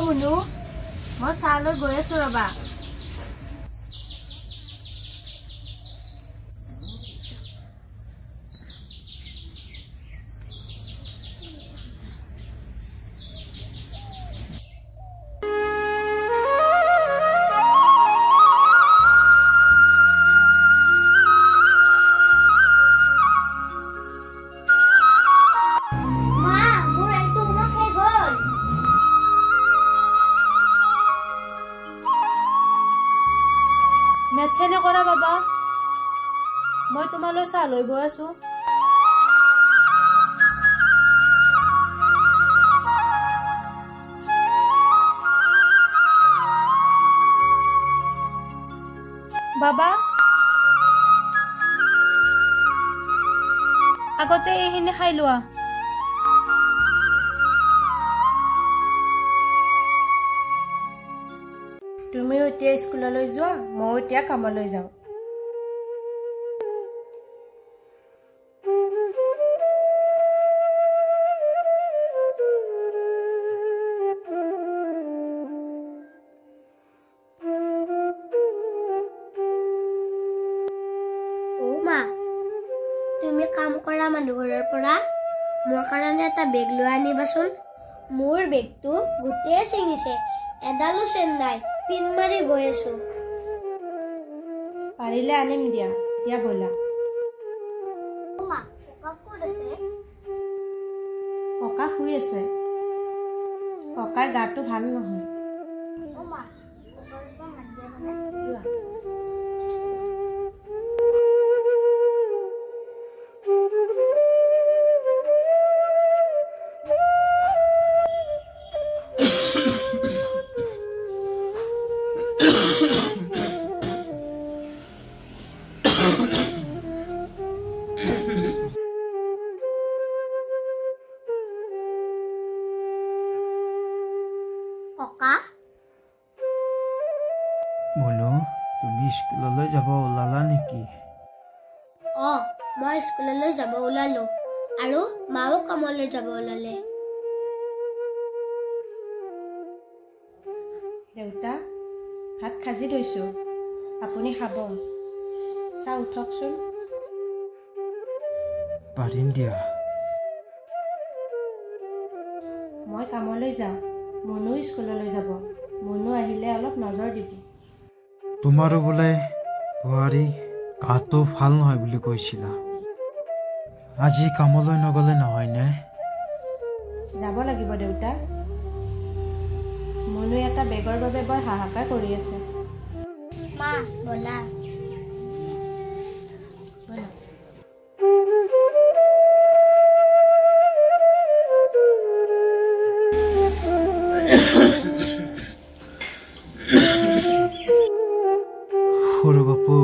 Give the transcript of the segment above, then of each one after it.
মুনু মই চাহ লৈ গৈ আছো ৰবা মেটছে নকৰা বাবা মই তোমালৈ চাহ লৈ গৈ আছো বাবা আগতে এইখিনি খাই লোৱা তুমিও এতিয়া স্কুললৈ যোৱা মই এতিয়া কামলৈ যাওঁ ও মা তুমি কাম কৰা মানুহৰ পৰা মোৰ কাৰণে এটা বেগ লৈ আনিবাচোন মোৰ বেগটো গোটেই ছিঙিছে এডালো চেন নাই পিন মাৰি গৈ আছো পাৰিলে আনিম দিয়া এতিয়া ব'লা মা ককা ক'ত আছে ককা শুই আছে ককাৰ গাটো ভাল নহয় ও মা ককাৰ পৰা মাত দিয়া মানে ককা মুনু তুমি স্কুললৈ যাব ওলালা নেকি মই স্কুললৈ যাব ওলালো আৰু মাও কামলৈ যাব ওলালে দেউতা ভাত খাজি থৈছোঁ আপুনি খাব চাহ উঠকচোন পাৰিম দিয়া মই কামলৈ যাওঁ মুনু স্কুললৈ যাব মুনু আহিলে অলপ নজৰ দিব তোমাৰো বোলে বোৱাৰী গাটো ভাল নহয় বুলি কৈছিলা আজি কামলৈ নগ'লে নহয়নে যাব লাগিব দেউতা মুনু এটা বেগৰ বাবে বৰ হাহাকাৰ কৰি আছে মা বলা সৰু বাপু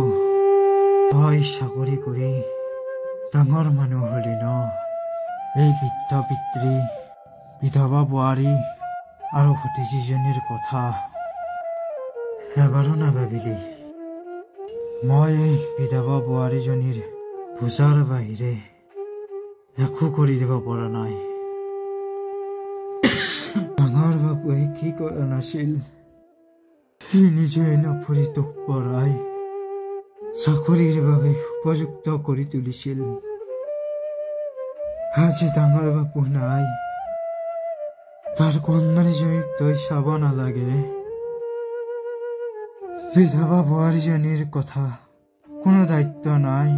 তই চাকৰি কৰি ডাঙৰ মানুহ হলি ন এই বৃদ্ধ পিতৃ বিধৱা বোৱাৰী আৰু ভতিজীজনীৰ কথা এবাৰো নাভাবিলি মই এই বিধৱা বোৱাৰীজনীৰ বুজাৰ বাহিৰে একো কৰি দিব পৰা নাই ডাঙৰ বাপুৱে কি কৰা নাছিল সি নিজে নফৰি তোক পঢ়াই চাকৰিৰ বাবে উপযুক্ত কৰি তুলিছিল আজি ডাঙৰ বাপু নাই তাৰ কন্যাজনীক তই চাব নালাগে বিধৱা বোৱাৰীজনীৰ কথা কোনো দায়িত্ব নাই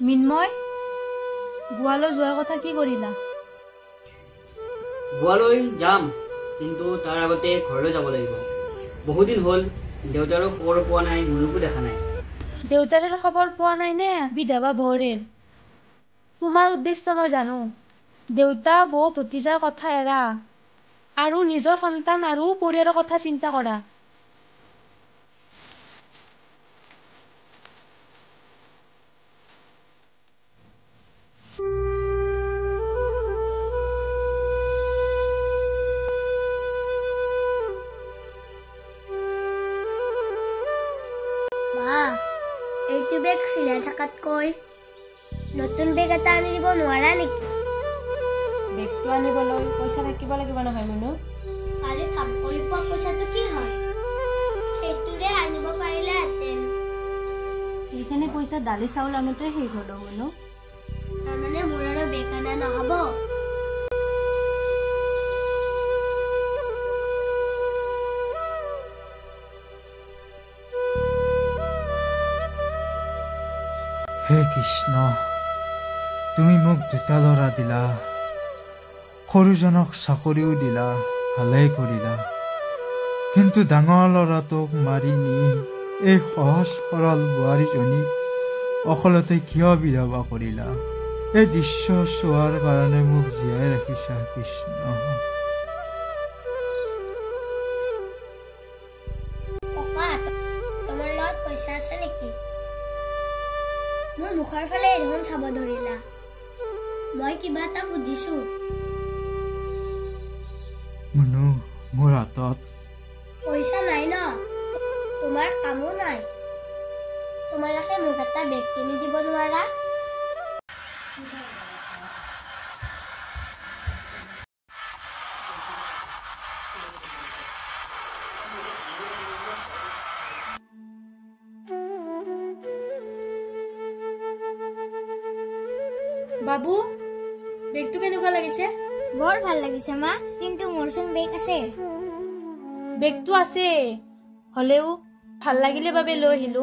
মিন্ময় গোৱালৈ যোৱাৰ কথা কি কৰিলা? গোৱালৈ যাম, কিন্তু তাৰ আগতে ঘৰলৈ যাব লাগিব। বহুদিন হ'ল দেউতাৰো খবৰ পোৱা নাই, মুনুকো দেখা নাই। দেউতাৰে খবৰ পোৱা নাই নে বিধৱা বৌৰেৰ? তোমাৰ উদ্দেশ্য মই জানো। দেউতা বৌ ভতিজাৰ কথা এৰা আৰু নিজৰ সন্তান আৰু পৰিয়ালৰ কথা চিন্তা কৰা। মা, এইটো বেগ চিলাই থকাতকৈ নতুন বেগ এটা আনি দিব নোৱাৰা নেকি? বেগটো আনিবলৈ পইচা থাকিব লাগিব নহয় মুনু। কালি কাম কৰি পোৱা পইচাটো কি হয়? সেইটোৰে আনিব পাৰিলেহেঁতেন। সেইখিনি পইচা দালি চাউল আনোতে শেষ হ'ল মুনু। তাৰমানে মোৰ আৰু বেগ আনা নহ'ব? হে কৃষ্ণ, তুমি মোক দুটা ল'ৰা দিলা, সৰুজনক চাকৰিও দিলা, ভালেই কৰিলা। কিন্তু ডাঙৰ ল'ৰাটোক মাৰি নি এই সহজ সৰল বোৱাৰীজনীক অকলতে কিয় বিধৱা কৰিলা? এই দৃশ্য চোৱাৰ কাৰণে মোক জীয়াই ৰাখিছা কৃষ্ণ। ককা, তোমাৰ লগত পইচা আছে নেকি? মোৰ মুখৰ ফালে দেখোন চাব ধৰিলা। মই কিবা এটা সুধিছো। মুনু, মোৰ হাতত পইচা নাই ন? তোমাৰ কামো নাই। তোমালোকে মোক এটা বেগ কিনি দিব নোৱাৰা? বাবু, বেগটো কেনেকুৱা লাগিছে? বৰ ভাল লাগিছে মা, কিন্তু মোৰচোন বেগ আছে। বেগটো আছে, হ'লেও ভাল লাগিলে বাবে লৈ আহিলো।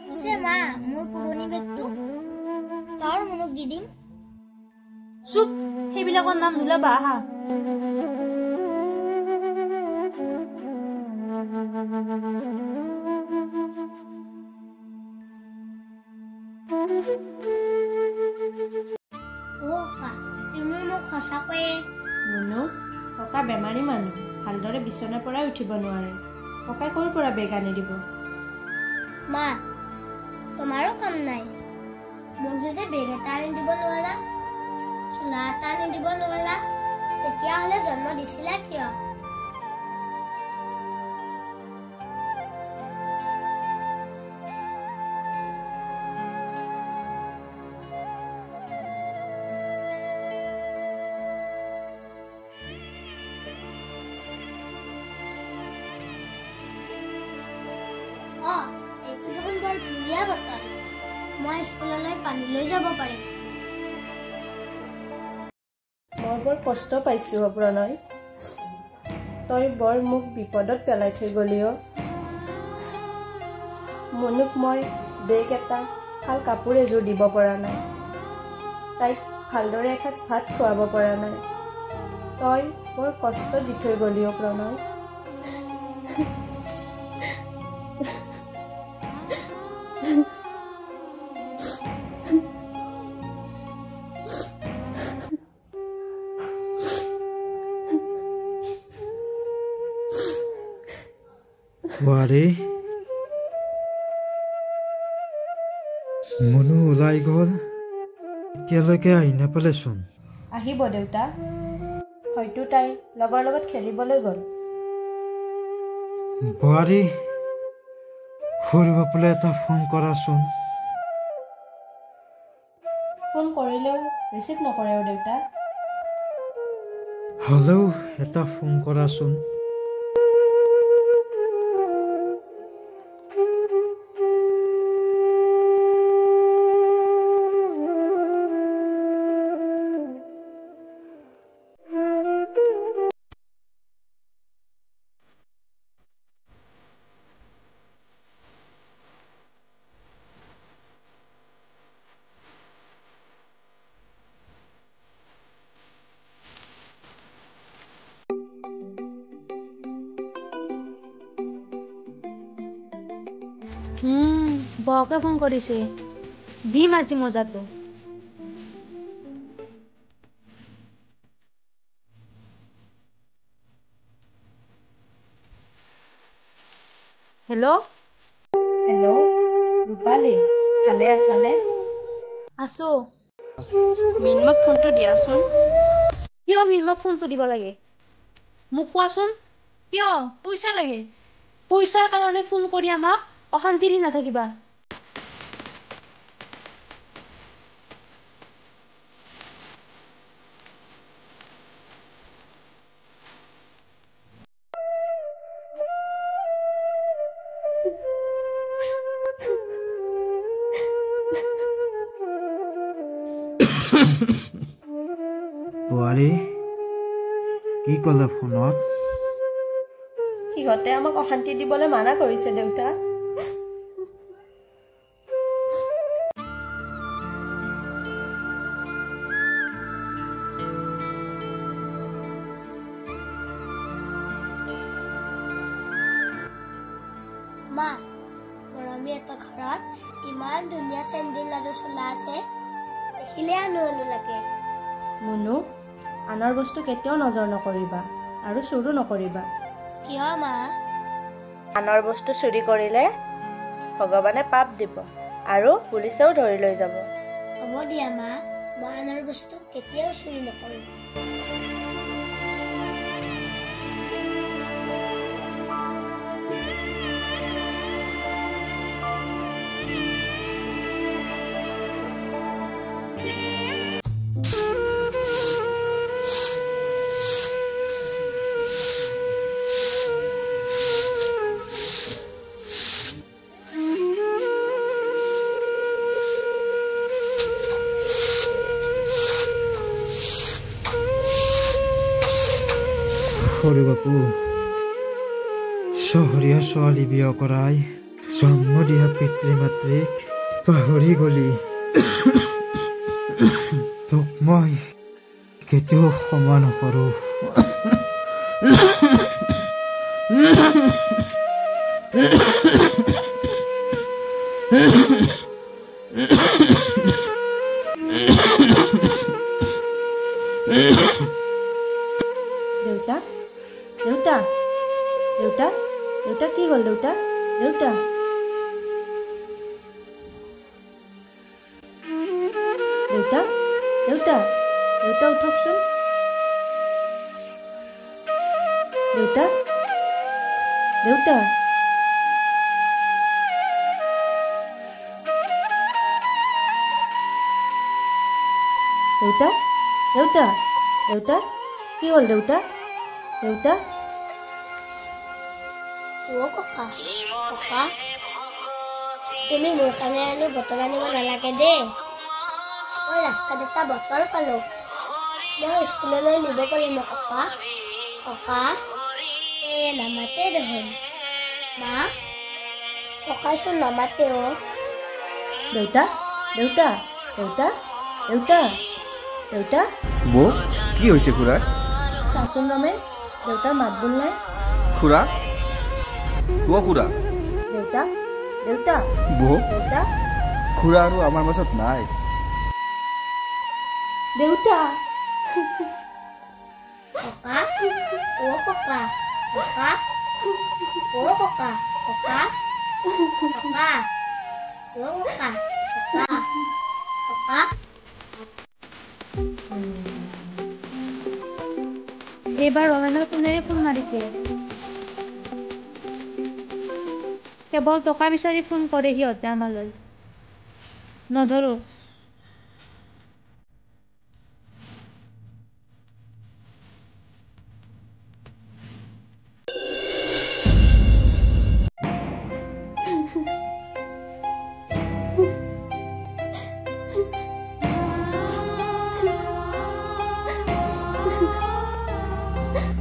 পিছে মা, মোৰ পুৰণি বেগটো তোৰ মুনুক দি দিম। চুপ, সেইবিলাকৰ নাম নোলাবা আহা। তুমি মোক সঁচাকৈয়ে? মুনু, ককা বেমাৰী মানুহ, ভালদৰে বিচনাৰ পৰাই উঠিব নোৱাৰে। ককাই ক'ৰ পৰা বেগ আনি দিব? মা, তোমাৰো কাম নাই। মোক যদি বেগ এটা আনি দিব নোৱাৰা, চোলা এটা আনি দিব নোৱাৰা, তেতিয়াহ'লে জন্ম দিছিলা কিয়? এইটো দেখোন বৰ ধুনীয়া বটল। মই স্কুললৈ পানী লৈ যাব পাৰিম। মই বৰ কষ্ট পাইছো প্ৰণয়। তই বৰ মোক বিপদত পেলাই থৈ গলি অ। মুনুক মই বেগ এটা, ভাল কাপোৰ এযোৰ দিব পৰা নাই। তাইক ভালদৰে এসাঁজ ভাত খুৱাব পৰা নাই। তই বৰ কষ্ট দি থৈ গলি অ প্ৰণয়। বোৱাৰী, মুনু ওলাই গ'ল, এতিয়ালৈকে আহি নাপালেচোন। আহিব দেউতা, হয়তো তাই লগৰ লগত খেলিবলৈ গ'ল। বোৱাৰী, সৰু বাপলৈ এটা ফোন কৰাচোন। ফোন কৰিলেও ৰিচিভ নকৰে দেউতা। হ'লেও এটা ফোন কৰাচোন। বকে ফোন কৰিছে দিম আজি মজাটো হেল্ল' হেল্ল' ৰূপালী ভালে আছানে আছো মিনমক ফোনটো দিয়াচোন কিয় মিনমক ফোনটো দিব লাগে মোক কোৱাচোন কিয় পইচা লাগে পইচাৰ কাৰণে ফোন কৰি আমাক অশান্তি দি নাথাকিবা বোৱাৰী কি ক'লে ফোনত সিহঁতে আমাক অশান্তি দিবলৈ মানা কৰিছে দেউতা মা মৰমী এটা ঘৰত ইমান ধুনীয়া চেণ্ডেল আৰু চোলা আছে দেখিলে আনো লাগে মুনু আনৰ বস্তু কেতিয়াও নজৰ নকৰিবা আৰু চুৰু নকৰিবা কিয় মা আনৰ বস্তু চুৰি কৰিলে ভগৱানে পাপ দিব আৰু পুলিচেও ধৰি লৈ যাব হ'ব দিয়া মা মই আনৰ বস্তু কেতিয়াও চুৰি নকৰিম সৰু বাপু চহৰীয়া ছোৱালী বিয়া কৰাই জন্ম দিয়া পিতৃ মাতৃক পাহৰি গলি তোক মই কেতিয়াও ক্ষমা নকৰো দেউতা দেউতা দেউতা দেউতা কি হ'ল দেউতা দেউতা দেউতা দেউতা দেউতা উঠকচোন দেউতা দেউতা দেউতা দেউতা দেউতা কি হ'ল দেউতা দেউতা অ' ককা ককা তুমি মোৰ কাৰণে আৰু বটল আনিব নালাগে দেই মই ৰাস্তাত এটা বটল পালোঁ মই স্কুললৈ নিব পাৰিম ককা ককা নামাতে দেখোন মা ককাইচোন নামাতে অ' দেউতা দেউতা দেউতা দেউতা দেউতা বৌ কি হৈছে খুৰা চাচোন ৰমেন দেউতাৰ মাত বোল নাই খুৰা অ' খুৰা দেউতা দেউতা বৌ দেউতা খুৰা আৰু আমাৰ মাজত নাই দেউতা ককা অ' ককা ককা অ' ককা ককা ককা অ' ককা ককা ককা এইবাৰ ৰমেনৰ কোনেৰে ফোন মাৰিছে কেৱল টকা বিচাৰি ফোন কৰে সিহঁতে আমালৈ নধৰো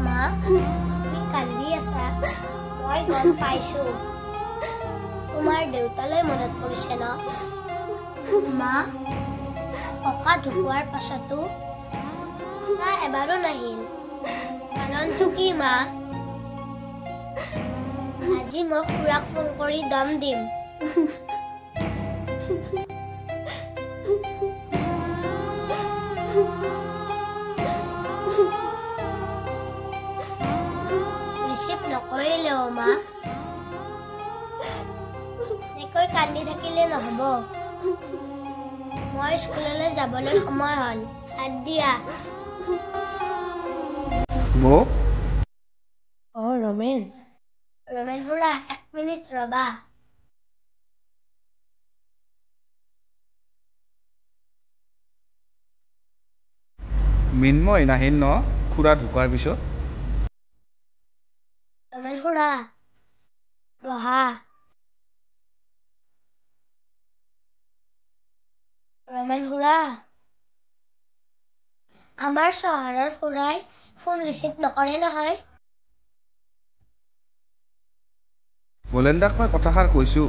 মা তুমি কান্দি আছা মই গম পাইছো তোমাৰ দেউতালৈ মনত পৰিছে ন মা ককা ঢুকোৱাৰ পাছতো তাই এবাৰো নাহিল কাৰণটো কি মা আজি মই খুৰাক ফোন কৰি দম দিম ৰিচিভ নকৰিলে মা এনেকৈ কান্দি থাকিলে নহ'ব মই স্কুললৈ যাবলৈ সময় হ'ল ভাত দিয়া বৌ ৰমেন খুৰা 1 মিনিট ৰবা মিন্ময় নাহিল ন খুৰা ঢুকোৱাৰ পিছত ৰমেন খুৰা বহা ৰমেন খুৰা আমাৰ চহৰৰ খুৰাই ফোন ৰিচিভ নকৰে নহয় বলেন্দাক মই কথাষাৰ কৈছোঁ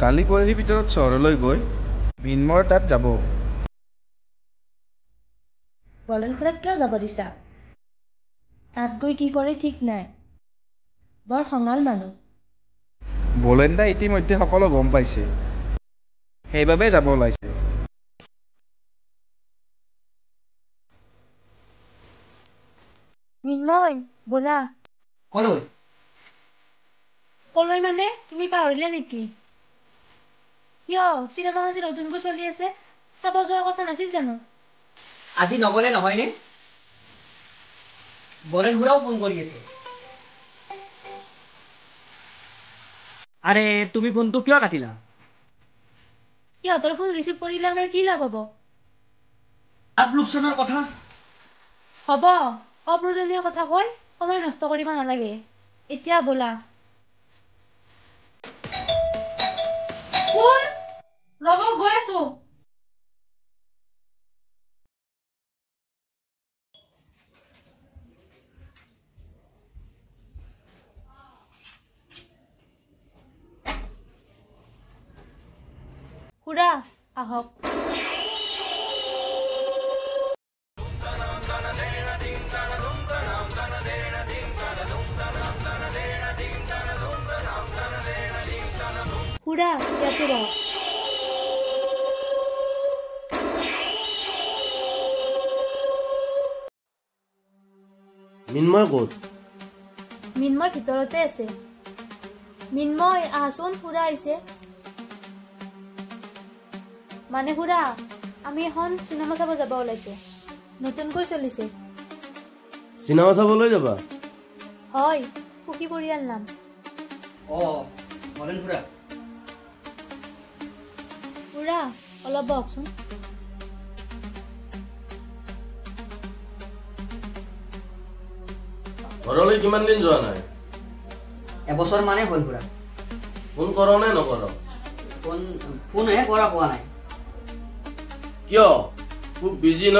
কালি পৰহিৰ ভিতৰত চহৰলৈ গৈ মিন্ময়ৰ তাত যাব বলেন খুৰাক কিয় যাব দিছা তাত গৈ কি কৰে ঠিক নাই বৰ খঙাল মানুহ বলেন্দা ইতিমধ্যে সকলো গম পাইছে সেইবাবে যাব ওলাইছে মিন্ময় ব'লা কলৈ কলৈ মানে তুমি পাহৰিলা নেকি কিয় চিনেমা আজি নতুনকৈ চলি আছে চাব যোৱাৰ কথা নাছিল জানো আজি নগ'লে নহয়নে বলেন খুৰাও ফোন কৰি আছে আৰে তুমি ফোনটো কিয় কাটিলা সিহঁতৰ ফোন ৰিচিভ কৰিলে আমাৰ কি লাভ হ'ব লোকচানৰ কথা হ'ব অপ্ৰয়োজনীয় কথা কৈ সময় নষ্ট কৰিব নালাগে এতিয়া ব'লা কোন ৰ'ব গৈ আছো খুৰা আহক খুৰা ইয়াতে বহক মিন্ময় ক'ত মিন্ময় ভিতৰতে আছে মিন্ময় আহচোন খুৰা আহিছে মানে খুৰা আমি এখন চিনেমা চাব যাব ওলাইছো নতুনকৈ চলিছে চিনেমা চাবলৈ যাবা হয় সুখী পৰিয়াল নাম বলেন খুৰা খুৰা অলপ বহকচোন ঘৰলৈ কিমান দিন যোৱা নাই এবছৰ মানে হ'ল খুৰা ফোন কৰ নে নকৰ ফোনহে কৰা পোৱা নাই কিয় খুব বিজি ন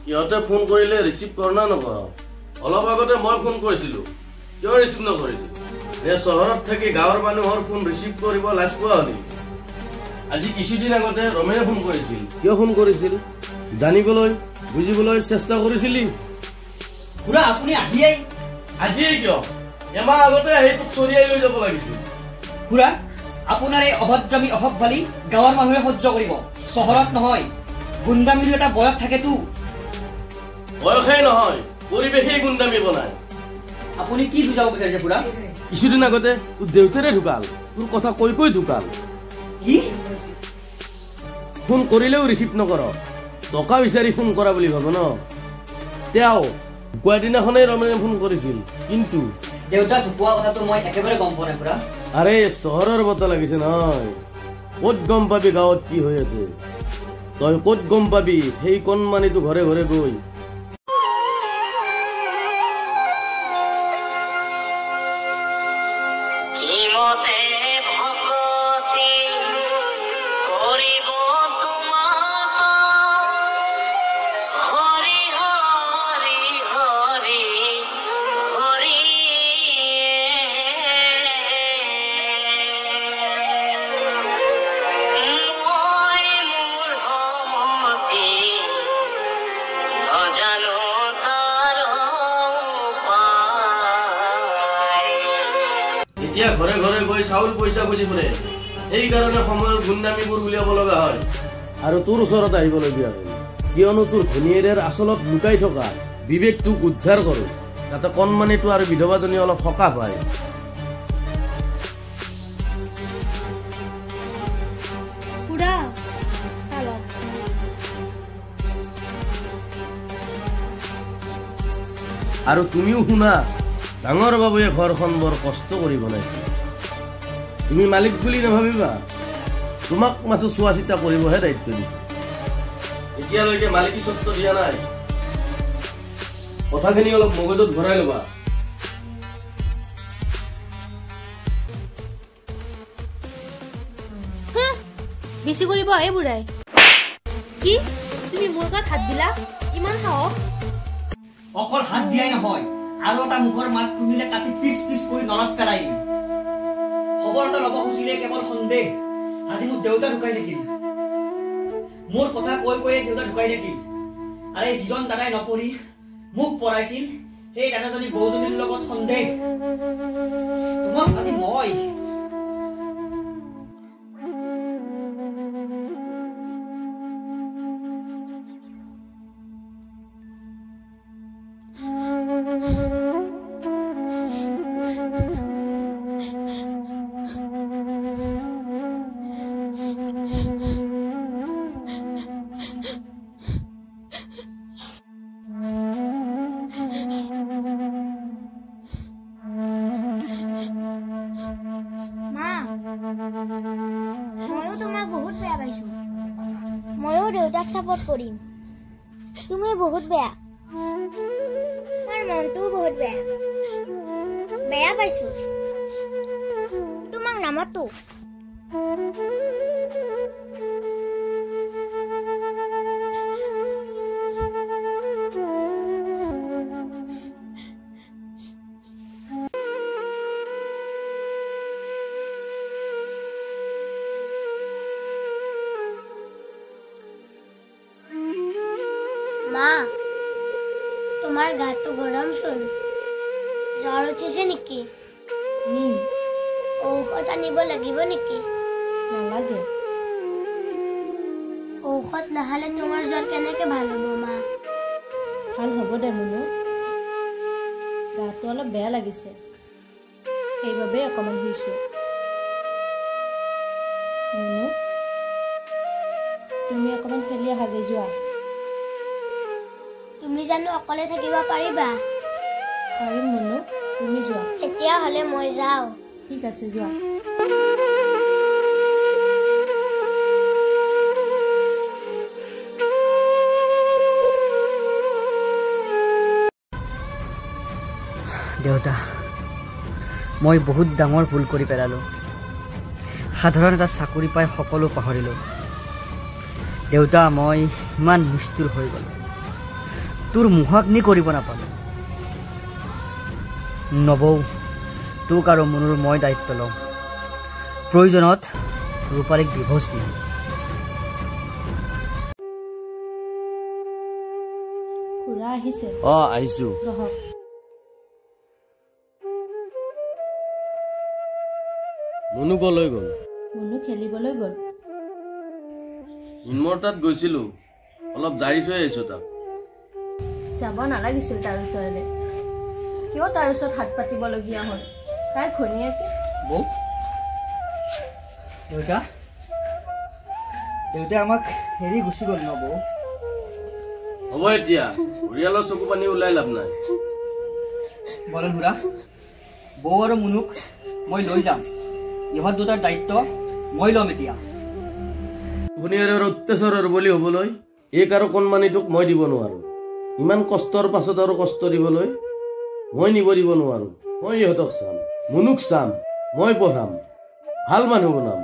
সিহঁতে ফোন কৰিলে ৰিচিভ কৰ না নকৰ অলপ আগতে মই ফোন কৰিছিলোঁ কিয় ৰিচিভ নকৰিলি চহৰত থাকি গাঁৱৰ মানুহৰ ফোন ৰিচিভ কৰিব লাজ পোৱা হলি আজি কিছুদিন আগতে ৰমেনে ফোন কৰিছিল কিয় ফোন কৰিছিল জানিবলৈ বুজিবলৈ চেষ্টা কৰিছিলি খুৰা আপুনি আহিয়েই আজিয়ে কিয় এমাহ আগতে আহি তোক চৰিয়াই লৈ যাব লাগিছিল খুৰা আপোনাৰ এই অভদ্ৰামী অসভ্যালি গাঁৱৰ মানুহে সহ্য কৰিব চহৰত নহয় গুণ্ডামিৰো এটা বয়স থাকেতো বয়সেই নহয় পৰিৱেশেই গুণ্ডামি বনায় আপুনি কি বুজাব বিচাৰিছে খুৰা কিছুদিন আগতে তোৰ দেউতাৰে ঢুকাল তোৰ কথা কৈ কৈ ঢুকাল কি ফোন কৰিলেও ৰিচিভ নকৰ টকা বিচাৰি ফোন কৰা বুলি ভাব ন তেওঁ ঢুকুৱাৰ দিনাখনেই ৰমেনে ফোন কৰিছিল কিন্তু দেউতা ঢুকোৱা কথাটো মই একেবাৰে গম পোৱা নাই খুৰা আৰে চহৰৰ বতা লাগিছে নহয় ক'ত গম পাবি গাঁৱত কি হৈ আছে তই ক'ত গম পাবি সেই কণমানিটো ঘৰে ঘৰে গৈ এতিয়া ঘৰে ঘৰে গৈ চাউল পইচা খুজি ফুৰে সেইকাৰণে সময়ৰ গুণ্ডামীবোৰ উলিয়াব লগা হয় আৰু তোৰ ওচৰত আহিবলগীয়া হয় কিয়নো তোৰ ঘনীয়েৰৰ আচলত লুকাই থকা বিবেকটোক উদ্ধাৰ কৰোঁ যাতে কণমানিটো আৰু বিধৱাজনী অলপ সকাহ পায় আৰু তুমিও শুনা ডাঙৰ বাবুয়ে ঘৰখন বৰ কষ্ট কৰি বনাইছে তুমি মালিক বুলি নাভাবিবা তোমাক মাথো চোৱা চিতা কৰিবহে দায়িত্ব দিছে এতিয়ালৈকে মালিকী স্বত্ব দিয়া নাই কথাখিনি অলপ মগজত ভৰাই ল'বা বেছি কৰিব এই বুঢ়াই কি তুমি মোৰ গাত হাত দিলা ইমান সাহস অকল হাত দিয়াই নহয় আৰু এটা মুখৰ মাত শুনিলে কাটি পিচ পিচ কৰি নলত পেলাই দিম খবৰ এটা ল'ব খুজিলে কেৱল সন্দেহ আজি মোৰ দেউতা ঢুকাই থাকিল মোৰ কথা কৈ কৈয়ে দেউতা ঢুকাই থাকিল আৰু যিজন দাদাই নপঢ়ি মোক পঢ়াইছিল সেই দাদাজনী বৌজনীৰ লগত সন্দেহ তোমাক আজি মই ময়ো দেউতাক সাপোর্ট করিম তুমি বহুত বেয়া আমার মনটোও বহুত বেয়া বেয়া পাইছো তোমাক নামাতো মা তোমার গাটো গরম শুন জ্বর উঠিছে নেকি ঔষধ আনিব লাগিব নেকি নালাগে ঔষধ নাহালে তোমাৰ জ্বৰ কেনেকে ভাল হ'ব মা ভাল হ'ব দে মুনু গাটো অলপ বেয়া লাগিছে সেইবাবে অকমান হৈছোঁ মুনু তুমি অকমান খেলি আহাগে যোৱা তুমি জানো অকলে থাকিব পাৰিবা পাৰিম মুনু তুমি যোৱা এতিয়া হলে মই যাওঁ ঠিক আছে যোৱা দেউতা মই বহুত ডাঙৰ ভুল কৰি পেলালোঁ সাধাৰণ এটা চাকৰি পাই সকলো পাহৰিলোঁ দেউতা মই ইমান নিষ্ঠুৰ হৈ গ'লোঁ তোৰ মুখাগ্নি কৰিব নাপালোঁ নবৌ তোক আৰু মুনুৰ মই দায়িত্ব লওঁ প্ৰয়োজনত ৰূপালীক ডিভোৰ্চ দিম খুৰা আহিছে আহিছো ৰহক মুনু কলৈ গ'ল মুনু খেলিবলৈ গ'ল ইনমৰ তাত গৈছিলো অলপ জাৰি থৈ আহিছো তাক যাব নালাগিছিল তাৰ ওচৰলৈ কিয় তাৰ ওচৰত হাত পাতিবলগীয়া হ'ল তাই ঘনীয়েকে বৌ দেউতাই আমাক হেৰি গুচি গ'ল ন বৌ হ'ব এতিয়া পৰিয়ালৰ চকু পানী ওলাই লাভ নাই বলেন খুৰা বৌ আৰু মুনুক মই লৈ যাম ইহঁত দুটাৰ দায়িত্ব মই ল'ম এতিয়া ভনীয়েৰৰ অত্যাচাৰৰ বলি হ'বলৈ এক আৰু কণমানিটোক মই দিব নোৱাৰো ইমান কষ্টৰ পাছত আৰু কষ্ট দিবলৈ মই নিব দিব নোৱাৰো মই ইহঁতক চাম মুনুক চাম মই পঢ়াম ভাল মানুহ বনাম